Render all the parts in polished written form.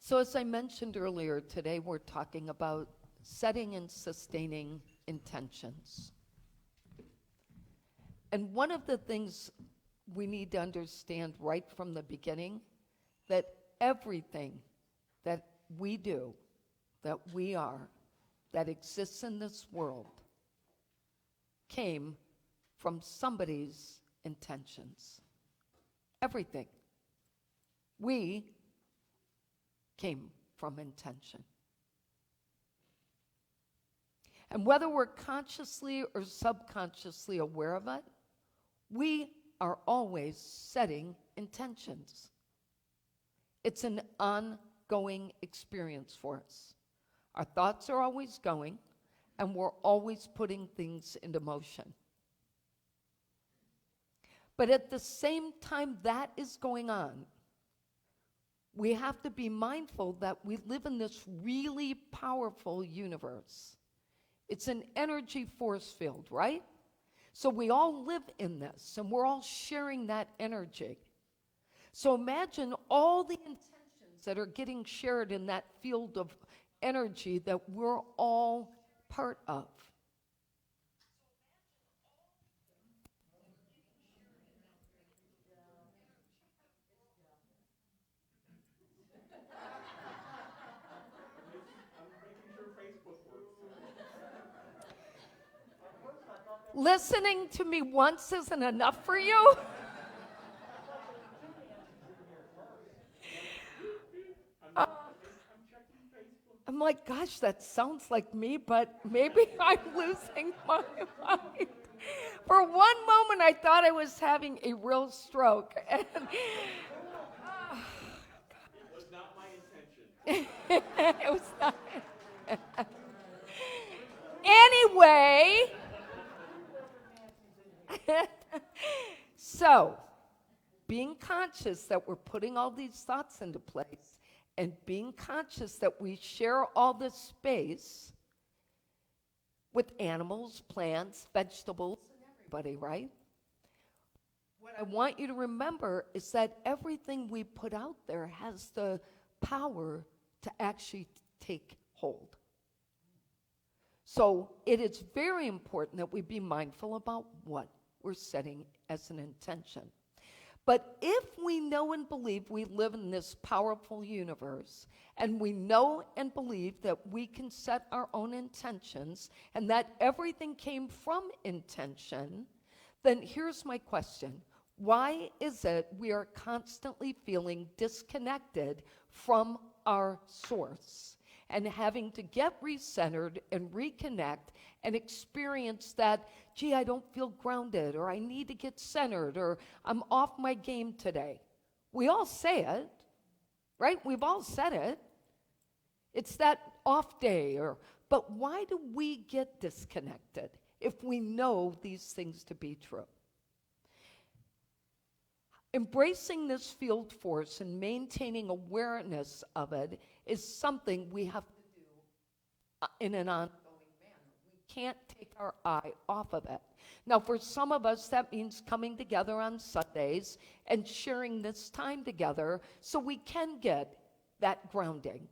So as I mentioned earlier, today we're talking about setting and sustaining intentions. And one of the things we need to understand right from the beginning, that everything that we do, that we are, that exists in this world, came from somebody's intentions. Everything. We came from intention. And whether we're consciously or subconsciously aware of it, we are always setting intentions. It's an ongoing experience for us. Our thoughts are always going, and we're always putting things into motion. But at the same time that is going on, we have to be mindful that we live in this really powerful universe. It's an energy force field, right? So we all live in this, and we're all sharing that energy. So imagine all the intentions that are getting shared in that field of energy that we're all part of. Listening to me once isn't enough for you? I'm like, gosh, that sounds like me, but maybe I'm losing my mind. For one moment, I thought I was having a real stroke. And it was not my intention. it was not. Anyway, so being conscious that we're putting all these thoughts into place, and being conscious that we share all this space with animals, plants, vegetables, and everybody, right? What I want you to remember is that everything we put out there has the power to actually take hold. So it is very important that we be mindful about what we're setting as an intention. But if we know and believe we live in this powerful universe, and we know and believe that we can set our own intentions, and that everything came from intention, then here's my question. Why is it we are constantly feeling disconnected from our source and having to get recentered and reconnect and experience that, gee, I don't feel grounded, or I need to get centered, or I'm off my game today? We all say it, right? We've all said it. It's that off day, but why do we get disconnected if we know these things to be true? Embracing this field force and maintaining awareness of it is something we have to do in an ongoing manner. We can't take our eye off of it. Now, for some of us, that means coming together on Sundays and sharing this time together so we can get that grounding.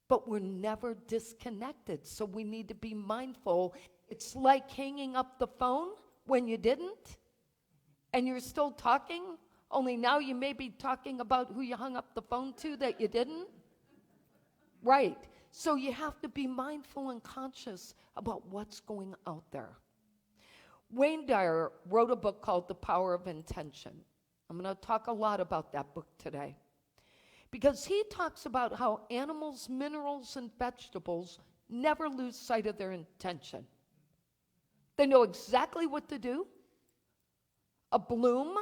But we're never disconnected, so we need to be mindful. It's like hanging up the phone when you didn't. And you're still talking, only now you may be talking about who you hung up the phone to that you didn't. Right. So you have to be mindful and conscious about what's going out there. Wayne Dyer wrote a book called The Power of Intention. I'm going to talk a lot about that book today, because he talks about how animals, minerals, and vegetables never lose sight of their intention. They know exactly what to do. A bloom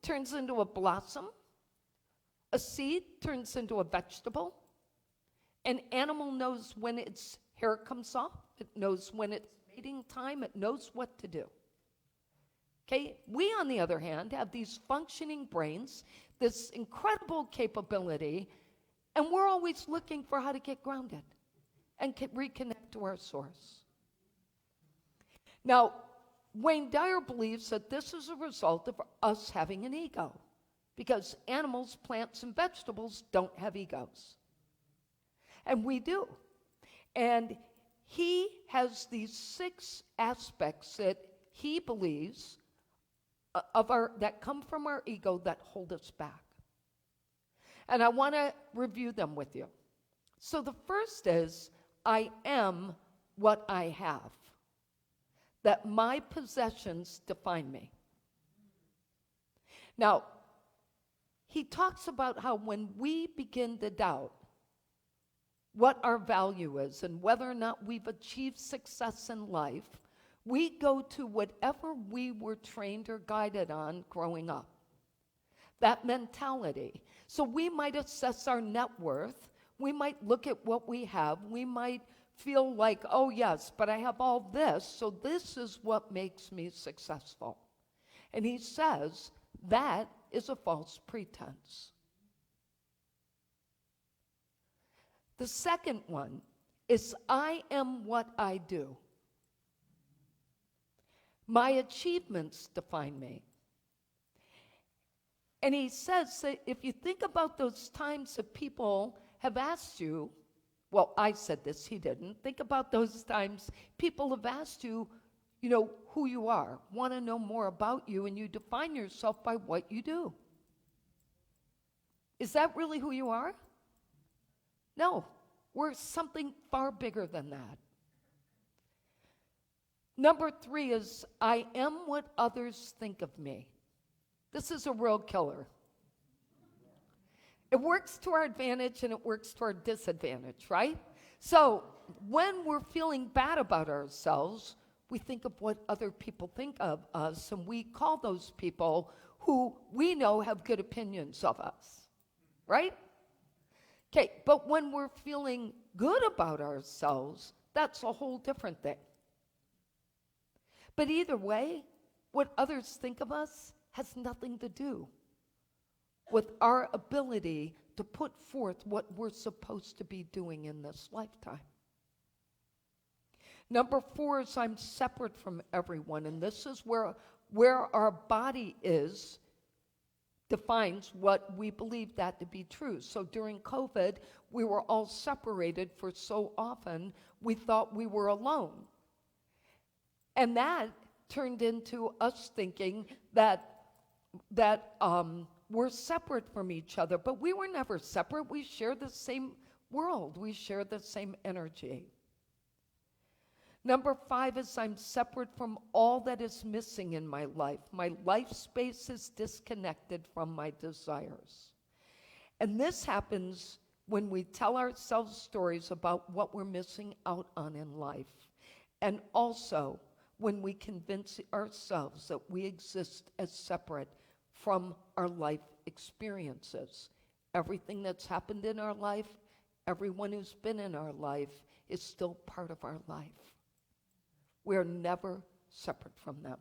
turns into a blossom. A seed turns into a vegetable. An animal knows when its hair comes off. It knows when it's mating time. It knows what to do. Okay? We, on the other hand, have these functioning brains, this incredible capability, and we're always looking for how to get grounded and reconnect to our source. Now, Wayne Dyer believes that this is a result of us having an ego. because animals, plants, and vegetables don't have egos. And we do. And he has these 6 aspects that he believes that come from our ego that hold us back. And I want to review them with you. So the first is, I am what I have. That my possessions define me. Now, he talks about how when we begin to doubt what our value is and whether or not we've achieved success in life, we go to whatever we were trained or guided on growing up. That mentality. So we might assess our net worth. We might look at what we have. We might feel like, oh yes, but I have all this, so this is what makes me successful. And he says that is a false pretense. The second one is, I am what I do. My achievements define me. And he says that if you think about those times that people have asked you, well, I said this, he didn't. Think about those times people have asked you, who you are, want to know more about you, and you define yourself by what you do. Is that really who you are? No, we're something far bigger than that. Number 3 is, I am what others think of me. This is a real killer. It works to our advantage and it works to our disadvantage, right? So when we're feeling bad about ourselves, we think of what other people think of us, and we call those people who we know have good opinions of us, right? Okay, but when we're feeling good about ourselves, that's a whole different thing. But either way, what others think of us has nothing to do with our ability to put forth what we're supposed to be doing in this lifetime. Number 4 is, I'm separate from everyone, and this is where our body is defines what we believe that to be true. So during COVID, we were all separated for so often we thought we were alone. And that turned into us thinking that we're separate from each other, but we were never separate. We share the same world. We share the same energy. Number 5 is, I'm separate from all that is missing in my life. My life space is disconnected from my desires. And this happens when we tell ourselves stories about what we're missing out on in life. And also when we convince ourselves that we exist as separate from our life experiences. Everything that's happened in our life, everyone who's been in our life is still part of our life. We're never separate from them.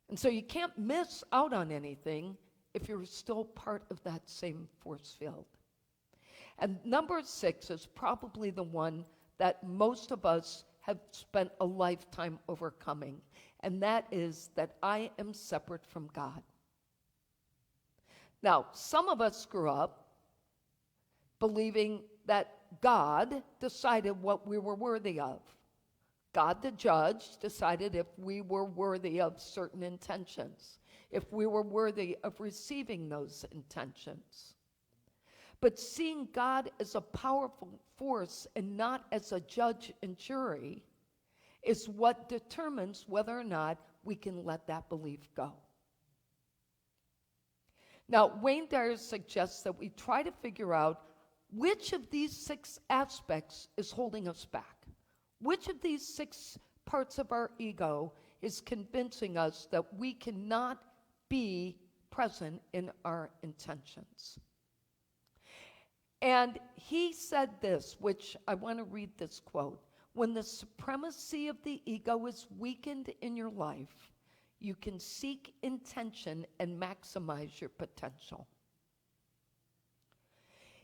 And so you can't miss out on anything if you're still part of that same force field. And number 6 is probably the one that most of us have spent a lifetime overcoming, and that is that I am separate from God. Now, some of us grew up believing that God decided what we were worthy of. God, the judge, decided if we were worthy of certain intentions, if we were worthy of receiving those intentions. But seeing God as a powerful force and not as a judge and jury is what determines whether or not we can let that belief go. Now, Wayne Dyer suggests that we try to figure out which of these 6 aspects is holding us back. Which of these 6 parts of our ego is convincing us that we cannot be present in our intentions? And he said this, which I want to read this quote. When the supremacy of the ego is weakened in your life, you can seek intention and maximize your potential.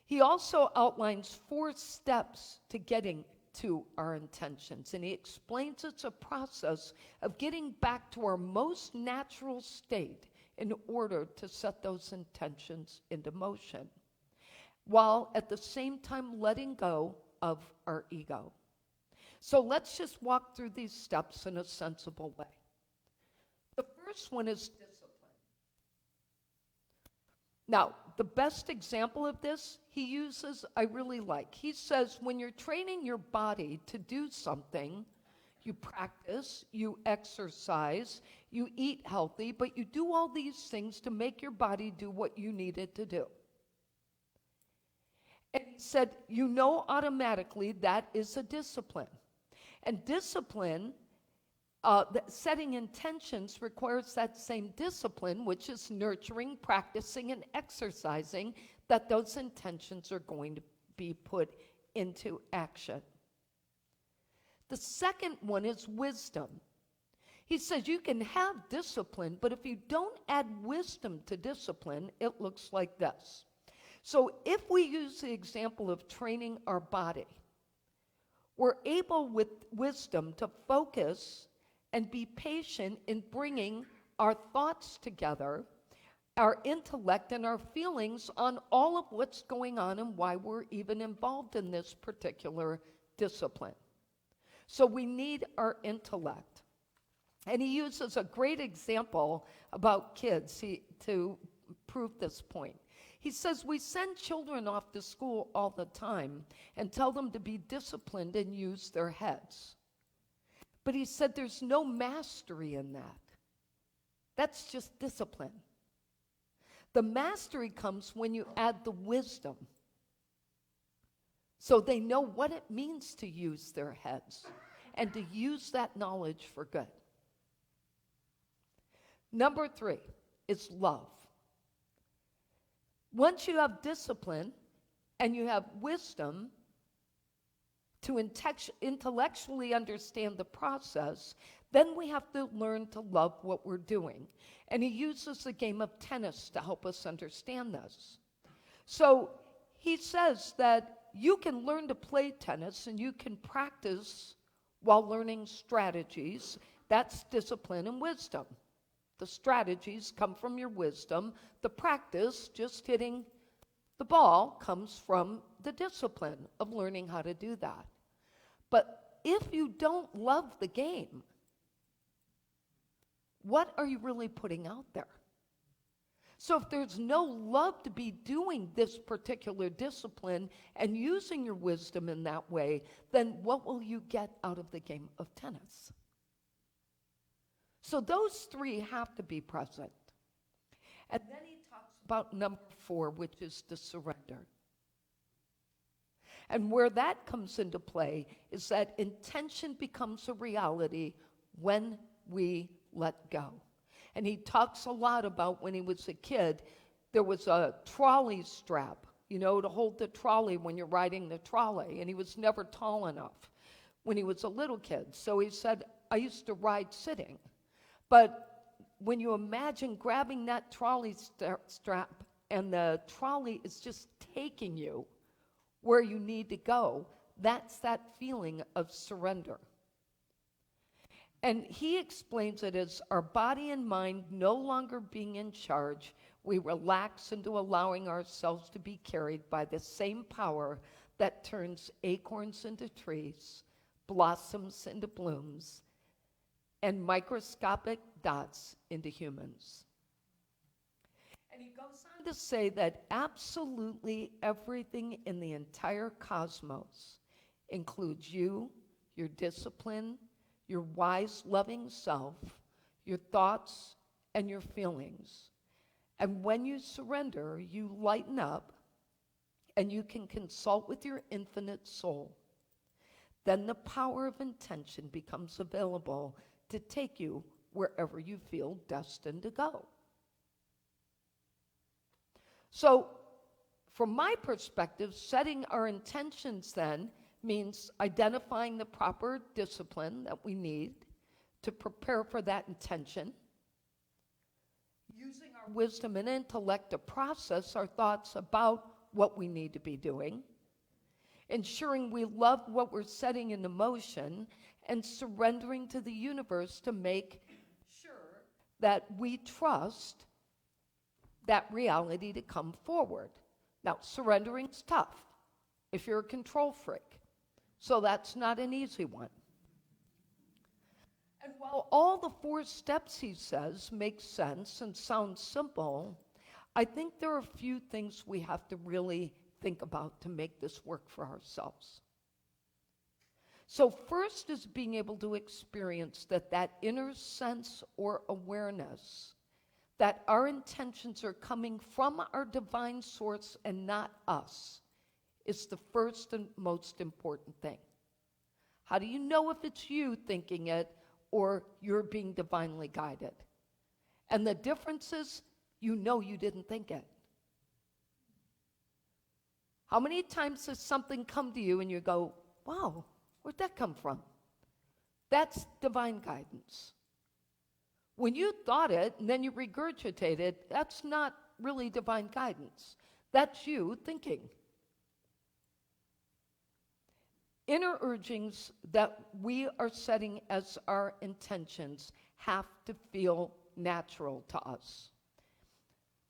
He also outlines 4 steps to getting to our intentions, and he explains it's a process of getting back to our most natural state in order to set those intentions into motion, while at the same time letting go of our ego. So let's just walk through these steps in a sensible way. The first one is discipline. Now, the best example of this he uses, I really like. He says, when you're training your body to do something, you practice, you exercise, you eat healthy, but you do all these things to make your body do what you need it to do. And he said, you know automatically that is a discipline. And discipline, setting intentions requires that same discipline, which is nurturing, practicing, and exercising, that those intentions are going to be put into action. The second one is wisdom. He says you can have discipline, but if you don't add wisdom to discipline, it looks like this. So if we use the example of training our body, we're able with wisdom to focus and be patient in bringing our thoughts together, our intellect and our feelings on all of what's going on and why we're even involved in this particular discipline. So we need our intellect. And he uses a great example about kids to prove this point. He says we send children off to school all the time and tell them to be disciplined and use their heads. But he said there's no mastery in that. That's just discipline. The mastery comes when you add the wisdom. So they know what it means to use their heads and to use that knowledge for good. Number 3 is love. Once you have discipline and you have wisdom to intellectually understand the process, then we have to learn to love what we're doing. And he uses the game of tennis to help us understand this. So he says that you can learn to play tennis and you can practice while learning strategies. That's discipline and wisdom. The strategies come from your wisdom. The practice, just hitting the ball, comes from the discipline of learning how to do that. But if you don't love the game, what are you really putting out there? So if there's no love to be doing this particular discipline and using your wisdom in that way, then what will you get out of the game of tennis? So those 3 have to be present. And then he talks about number 4, which is the surrender. And where that comes into play is that intention becomes a reality when we let go. And he talks a lot about when he was a kid, there was a trolley strap, to hold the trolley when you're riding the trolley. And he was never tall enough when he was a little kid. So he said, I used to ride sitting. But when you imagine grabbing that trolley strap and the trolley is just taking you where you need to go, that's that feeling of surrender. And he explains it as our body and mind no longer being in charge, we relax into allowing ourselves to be carried by the same power that turns acorns into trees, blossoms into blooms, and microscopic dots into humans. And he goes on to say that absolutely everything in the entire cosmos includes you, your discipline, your wise, loving self, your thoughts, and your feelings. And when you surrender, you lighten up, and you can consult with your infinite soul. Then the power of intention becomes available to take you wherever you feel destined to go. So, from my perspective, setting our intentions then means identifying the proper discipline that we need to prepare for that intention, using our wisdom and intellect to process our thoughts about what we need to be doing, ensuring we love what we're setting into motion, and surrendering to the universe to make sure that we trust that reality to come forward. Now, surrendering's tough if you're a control freak. So that's not an easy one. And while all the 4 steps, he says, make sense and sound simple, I think there are a few things we have to really think about to make this work for ourselves. So first is being able to experience that inner sense or awareness that our intentions are coming from our divine source and not us is the first and most important thing. How do you know if it's you thinking it or you're being divinely guided? And the difference is, you know you didn't think it. How many times has something come to you and you go, wow, where'd that come from? That's divine guidance. When you thought it and then you regurgitate it, that's not really divine guidance. That's you thinking. Inner urgings that we are setting as our intentions have to feel natural to us.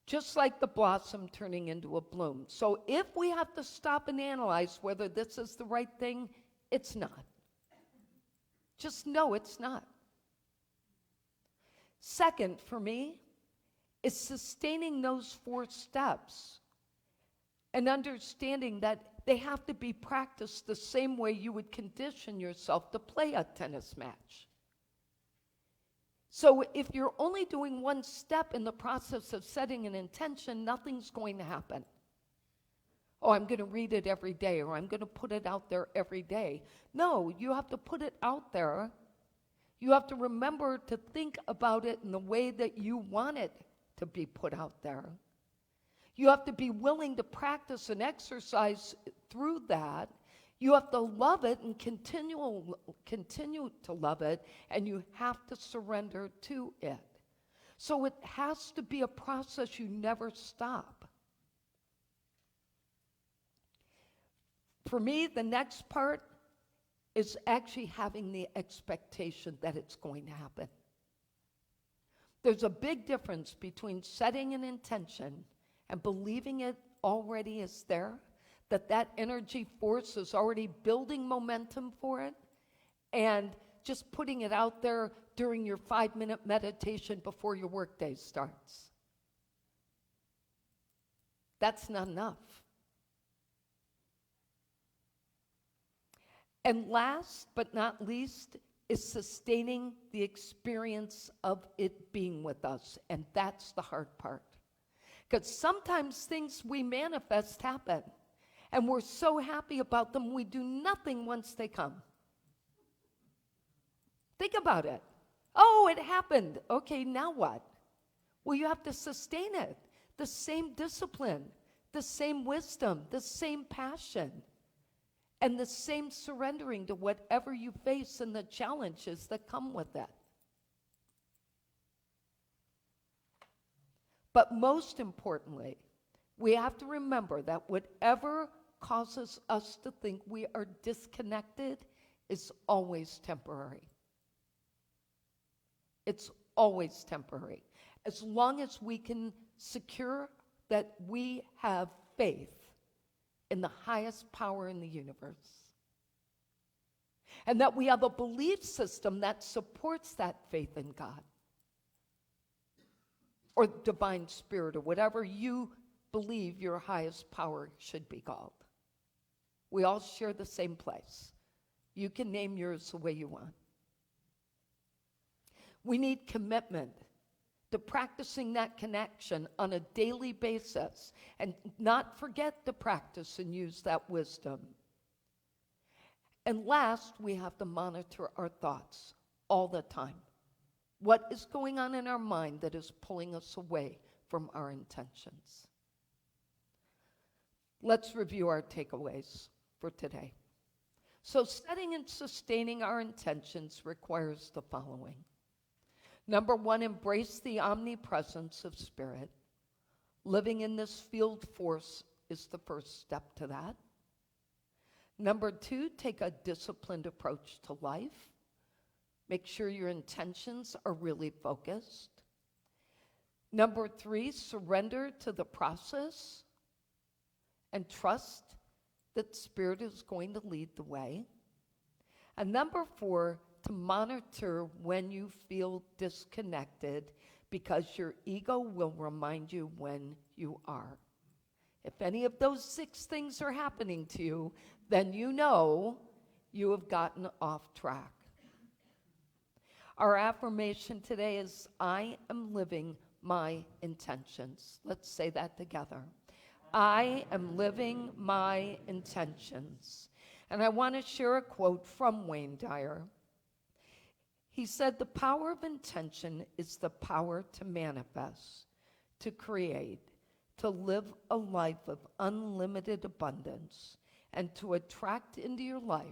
Just like the blossom turning into a bloom. So if we have to stop and analyze whether this is the right thing, it's not. Just know it's not. Second, for me, is sustaining those 4 steps and understanding that they have to be practiced the same way you would condition yourself to play a tennis match. So if you're only doing 1 step in the process of setting an intention, nothing's going to happen. Oh, I'm going to read it every day, or I'm going to put it out there every day. No, you have to put it out there. You have to remember to think about it in the way that you want it to be put out there. You have to be willing to practice and exercise through that. You have to love it and continue to love it, and you have to surrender to it. So it has to be a process you never stop. For me, the next part is actually having the expectation that it's going to happen. There's a big difference between setting an intention and believing it already is there, that energy force is already building momentum for it, and just putting it out there during your 5-minute meditation before your workday starts. That's not enough. And last but not least is sustaining the experience of it being with us, and that's the hard part. Because sometimes things we manifest happen, and we're so happy about them, we do nothing once they come. Think about it. Oh, it happened. Okay, now what? Well, you have to sustain it. The same discipline, the same wisdom, the same passion, and the same surrendering to whatever you face and the challenges that come with it. But most importantly, we have to remember that whatever causes us to think we are disconnected is always temporary. It's always temporary. As long as we can secure that we have faith in the highest power in the universe, and that we have a belief system that supports that faith in God, or divine spirit, or whatever you believe your highest power should be called. We all share the same place. You can name yours the way you want. We need commitment to practicing that connection on a daily basis, and not forget to practice and use that wisdom. And last, we have to monitor our thoughts all the time. What is going on in our mind that is pulling us away from our intentions? Let's review our takeaways for today. So setting and sustaining our intentions requires the following. Number 1, embrace the omnipresence of spirit. Living in this field force is the first step to that. Number 2, take a disciplined approach to life. Make sure your intentions are really focused. Number 3, surrender to the process and trust that Spirit is going to lead the way. And number 4, to monitor when you feel disconnected, because your ego will remind you when you are. If any of those 6 things are happening to you, then you know you have gotten off track. Our affirmation today is, I am living my intentions. Let's say that together. I am living my intentions. And I want to share a quote from Wayne Dyer. He said, the power of intention is the power to manifest, to create, to live a life of unlimited abundance, and to attract into your life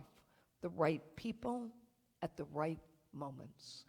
the right people at the right moments.